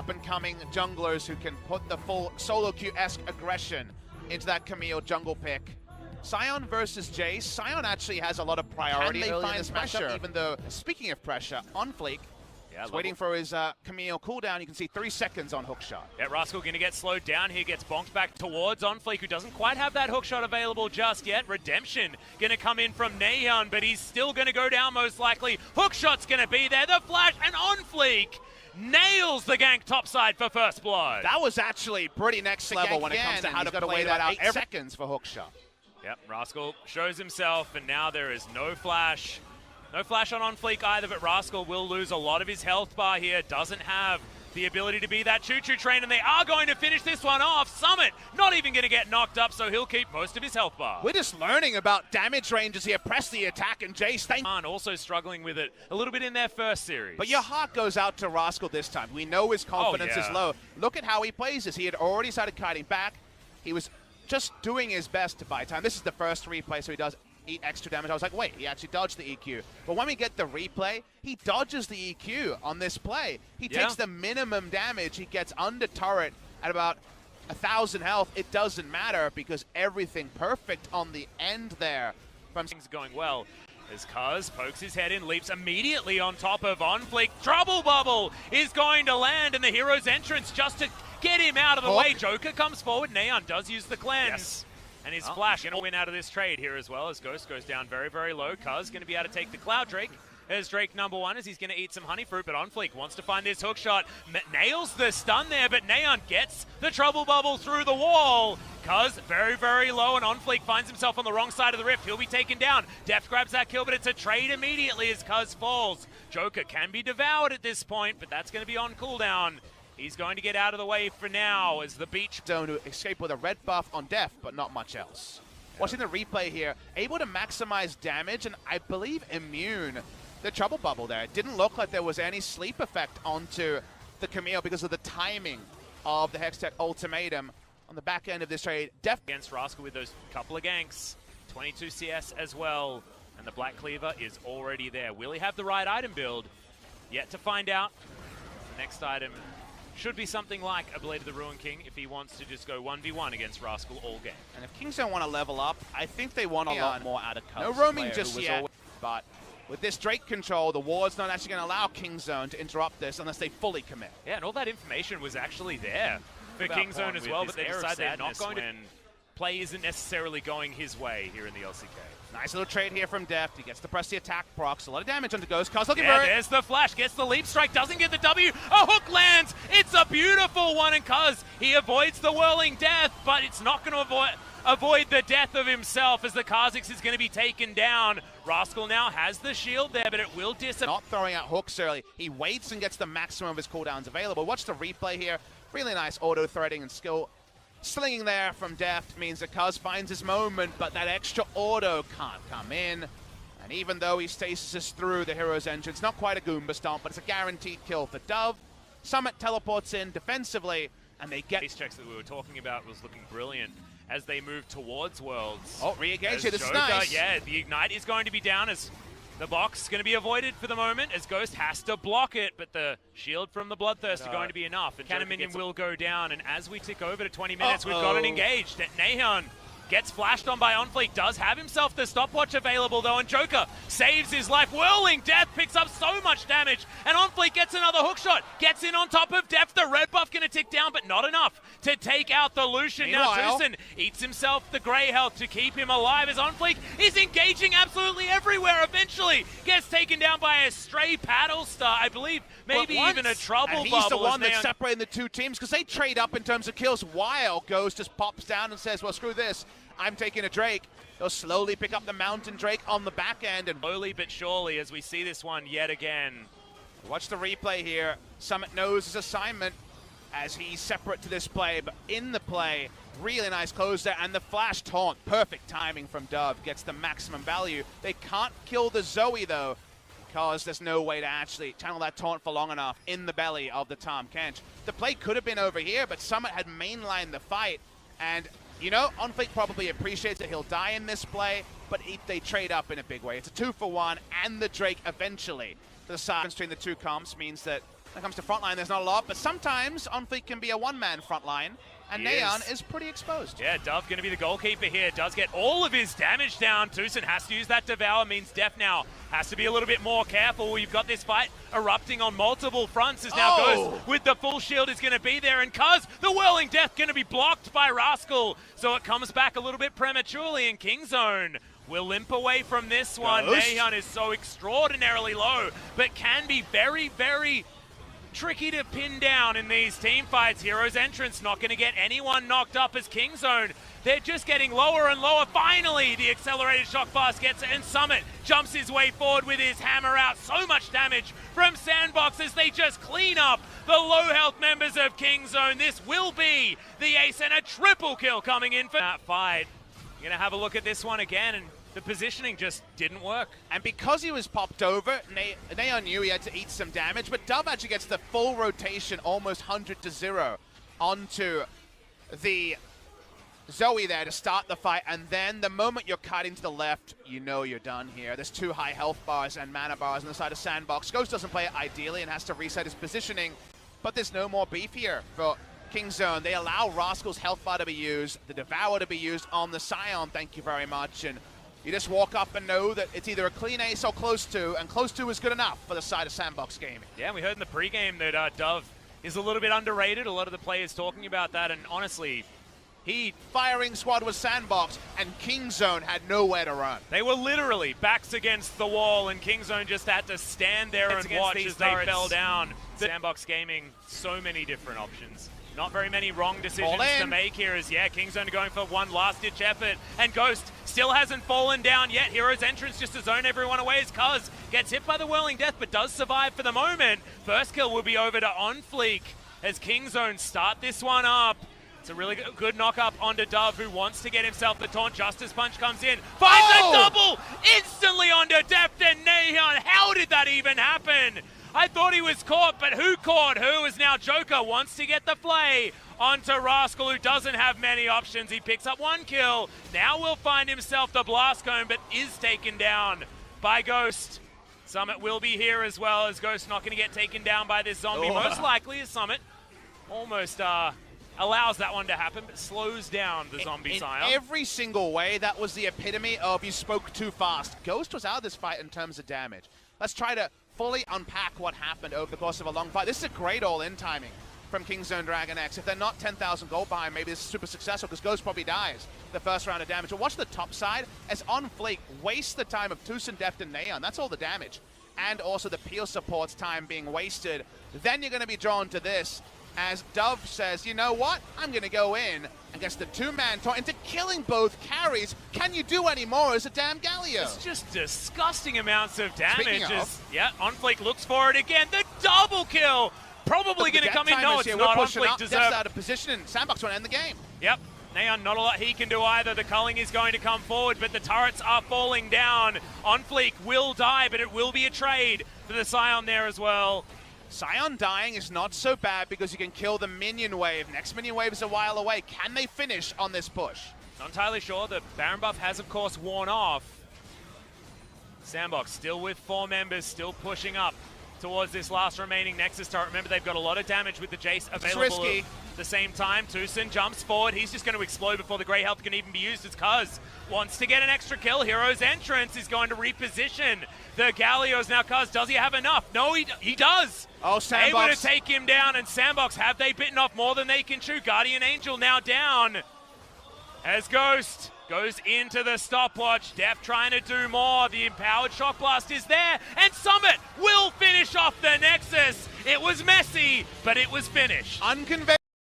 up-and-coming junglers who can put the full solo queue-esque aggression into that Camille jungle pick. Sion versus Jace. Sion actually has a lot of priority in this matchup, even though, speaking of pressure, on Fleek, he's waiting for his Camille cooldown. You can see 3 seconds on hookshot. Yeah, Rascal going to get slowed down here, gets bonked back towards OnFleek, who doesn't quite have that hookshot available just yet. Redemption going to come in from Naeon, but he's still going to go down most likely. Hookshot's going to be there. The flash, and OnFleek nails the gank topside for first blood. That was actually pretty next level when it comes to how to play that out. 8 seconds for hookshot. Yep, Rascal shows himself, and now there is no flash. No flash on OnFleek either, but Rascal will lose a lot of his health bar here. Doesn't have the ability to be that choo-choo train, and they are going to finish this one off. Summit not even going to get knocked up, so he'll keep most of his health bar. We're just learning about damage ranges here. Press the attack, and Jace, Khan also struggling with it a little bit in their first series. But your heart goes out to Rascal this time. We know his confidence is low. Look at how he plays this. He had already started kiting back. He was just doing his best to buy time. This is the first replay, so he does eat extra damage. I was like, wait, he actually dodged the EQ. But when we get the replay, he dodges the EQ on this play. He takes the minimum damage. He gets under turret at about 1,000 health. It doesn't matter because everything perfect on the end there. Things going well as Cuz pokes his head in, leaps immediately on top of OnFleek. Trouble Bubble is going to land, and the hero's entrance just to get him out of the way. Joker comes forward. Neon does use the cleanse. And his flash going to win out of this trade here as well, as Ghost goes down very, very low. Cuz going to be able to take the Cloud Drake as Drake #1 as he's going to eat some honey fruit, but OnFleek wants to find this hook shot. Nails the stun there, but Neon gets the Trouble Bubble through the wall. Cuz very, very low, and OnFleek finds himself on the wrong side of the rift. He'll be taken down. Deft grabs that kill, but it's a trade immediately as Cuz falls. Joker can be devoured at this point, but that's going to be on cooldown. He's going to get out of the way for now as the beach zone to escape with a red buff on Def, but not much else. Watching the replay here, able to maximize damage and I believe immune the Trouble Bubble there. It didn't look like there was any sleep effect onto the Camille because of the timing of the Hextech ultimatum on the back end of this trade. Def against Rascal with those couple of ganks. 22 CS as well, and the Black Cleaver is already there. Will he have the right item build? Yet to find out. The next item should be something like a Blade of the Ruin King if he wants to just go 1v1 against Rascal all game. And if Kings don't want to level up, I think they want a lot more out of Cuz. No roaming just yet, but with this Drake control, the ward's not actually going to allow Kingzone to interrupt this unless they fully commit. Yeah, and all that information was actually there for Kingzone as well, but they decided they're not going to. Play isn't necessarily going his way here in the LCK. Nice little trade here from Deft. He gets to press the attack procs. A lot of damage onto Ghost. Cuz looking for it. There's the flash. Gets the leap strike. Doesn't get the W. A hook lands. It's a beautiful one. And Cuz, he avoids the whirling death, but it's not going to avoid the death of himself as the Kha'Zix is going to be taken down. Rascal now has the shield there, but it will disappear. Not throwing out hooks early. He waits and gets the maximum of his cooldowns available. Watch the replay here. Really nice auto-threading and skill. Slinging there from Deft means that Cuz finds his moment, but that extra auto can't come in. And even though he stasis through the hero's entrance, not quite a Goomba stomp, but it's a guaranteed kill for Dove. Summit teleports in defensively, and they get... These checks that we were talking about was looking brilliant as they move towards Worlds. Oh, re-engage here, this is nice. Yeah, the Ignite is going to be down as the box is going to be avoided for the moment as Ghost has to block it, but the shield from the Bloodthirst are going to be enough. And Cannon Minion will go down, and as we tick over to 20 minutes, we've got an engaged. Naeon gets flashed on by OnFleek, does have himself the stopwatch available though, and Joker saves his life. Whirling Death picks up so much damage, and OnFleek gets another hookshot, gets in on top of Def. The red buff going to tick down, but not enough to take out the Lucian. Now Tucson eats himself the grey health to keep him alive as OnFleek is engaging absolutely everywhere. Eventually gets taken down by a stray paddle star, I believe, maybe even a Trouble Bubble. He's the one that's separating the two teams because they trade up in terms of kills while Ghost just pops down and says, well, screw this. I'm taking a Drake. He'll slowly pick up the Mountain Drake on the back end. And slowly but surely as we see this one yet again. Watch the replay here. Summit knows his assignment as he's separate to this play, but in the play, really nice close there. And the flash taunt, perfect timing from Dove, gets the maximum value. They can't kill the Zoe though, because there's no way to actually channel that taunt for long enough in the belly of the Tahm Kench. The play could have been over here, but Summit had mainlined the fight. And you know, OnFleek probably appreciates that he'll die in this play, but they trade up in a big way. It's a 2-for-1, and the Drake eventually. The silence between the two comps means that When it comes to frontline, there's not a lot, but sometimes OnFleek can be a one-man frontline, and Neon is pretty exposed. Yeah, Dove going to be the goalkeeper here. Does get all of his damage down. Tucson has to use that Devour, means Def now has to be a little bit more careful. You've got this fight erupting on multiple fronts as now Ghost with the full shield is going to be there, and Cuz, the Whirling Death, going to be blocked by Rascal, so it comes back a little bit prematurely, and Kingzone will limp away from this one. Neon is so extraordinarily low, but can be very, very tricky to pin down in these team fights. Hero's entrance not going to get anyone knocked up as Kingzone. They're just getting lower and lower. Finally, the accelerated shock blast gets it, and Summit jumps his way forward with his hammer out. So much damage from Sandbox as they just clean up the low health members of Kingzone. This will be the ace and a triple kill coming in for that fight. You're going to have a look at this one again, and the positioning just didn't work. And because he was popped over, Neon knew he had to eat some damage, but Dove actually gets the full rotation, almost 100-0, onto the Zoe there to start the fight, and then the moment you're cutting to the left, you know you're done here. There's 2 high health bars and mana bars on the side of Sandbox. Ghost doesn't play it ideally and has to reset his positioning, but there's no more beef here for Kingzone. They allow Rascal's health bar to be used, the Devour to be used on the Scion, thank you very much, and you just walk up and know that it's either a clean ace or close to, and close to is good enough for the side of Sandbox Gaming. Yeah, we heard in the pregame that Dove is a little bit underrated. A lot of the players talking about that, and honestly, firing squad was Sandbox, and Kingzone had nowhere to run. They were literally backs against the wall, and Kingzone just had to stand there and watch as they fell down. Sandbox Gaming, so many different options. Not very many wrong decisions to make here as, Kingzone going for one last-ditch effort, and Ghost still hasn't fallen down yet. Hero's entrance just to zone everyone away as Cuz gets hit by the Whirling Death, but does survive for the moment. First kill will be over to OnFleek as Kingzone start this one up. It's a really good knock-up onto Dove, who wants to get himself the taunt. Justice Punch comes in, finds a double instantly onto Depth and Neon. How did that even happen? I thought he was caught, but who caught who is now Joker wants to get the play onto Rascal, who doesn't have many options. He picks up 1 kill. Now will find himself the Blast Cone, but is taken down by Ghost. Summit will be here as well, as Ghost not going to get taken down by this zombie. Most likely as Summit almost allows that one to happen, but slows down the zombie Scion. In every single way, that was the epitome of you spoke too fast. Ghost was out of this fight in terms of damage. Let's try to fully unpack what happened over the course of a long fight. This is a great all-in timing from Kingzone Dragon X. If they're not 10,000 gold behind, maybe this is super successful because Ghost probably dies the first round of damage. But watch the top side as OnFleek wastes the time of Tucson, Deft, and Neon. That's all the damage. And also the peel support's time being wasted. Then you're going to be drawn to this as Dove says, you know what? I'm going to go in and gets the 2-man taunt into killing both carries. Can you do any more as a damn Galio? It's just disgusting amounts of damage. OnFleek looks for it again. The double kill. Probably going to come in. No, it's not. OnFleek deserves. Death's out of position, and Sandbox want to end the game. Yep. Neon, not a lot he can do either. The culling is going to come forward, but the turrets are falling down. OnFleek will die, but it will be a trade for the Scion there as well. Scion dying is not so bad because you can kill the minion wave. Next minion wave is a while away. Can they finish on this push? Not entirely sure. The Baron buff has, of course, worn off. Sandbox still with 4 members, still pushing up towards this last remaining Nexus turret. Remember, they've got a lot of damage with the Jace available at the same time. Tucson jumps forward. He's just going to explode before the Grey Health can even be used as Cuz wants to get an extra kill. Hero's entrance is going to reposition the Galios. Now Cuz, does he have enough? No, he does. Oh, Sandbox. Able to take him down, and Sandbox, have they bitten off more than they can chew? Guardian Angel now down as Ghost goes into the stopwatch. Def trying to do more. The empowered shock blast is there, and Summit will finish off the Nexus. It was messy, but it was finished. Unconventional.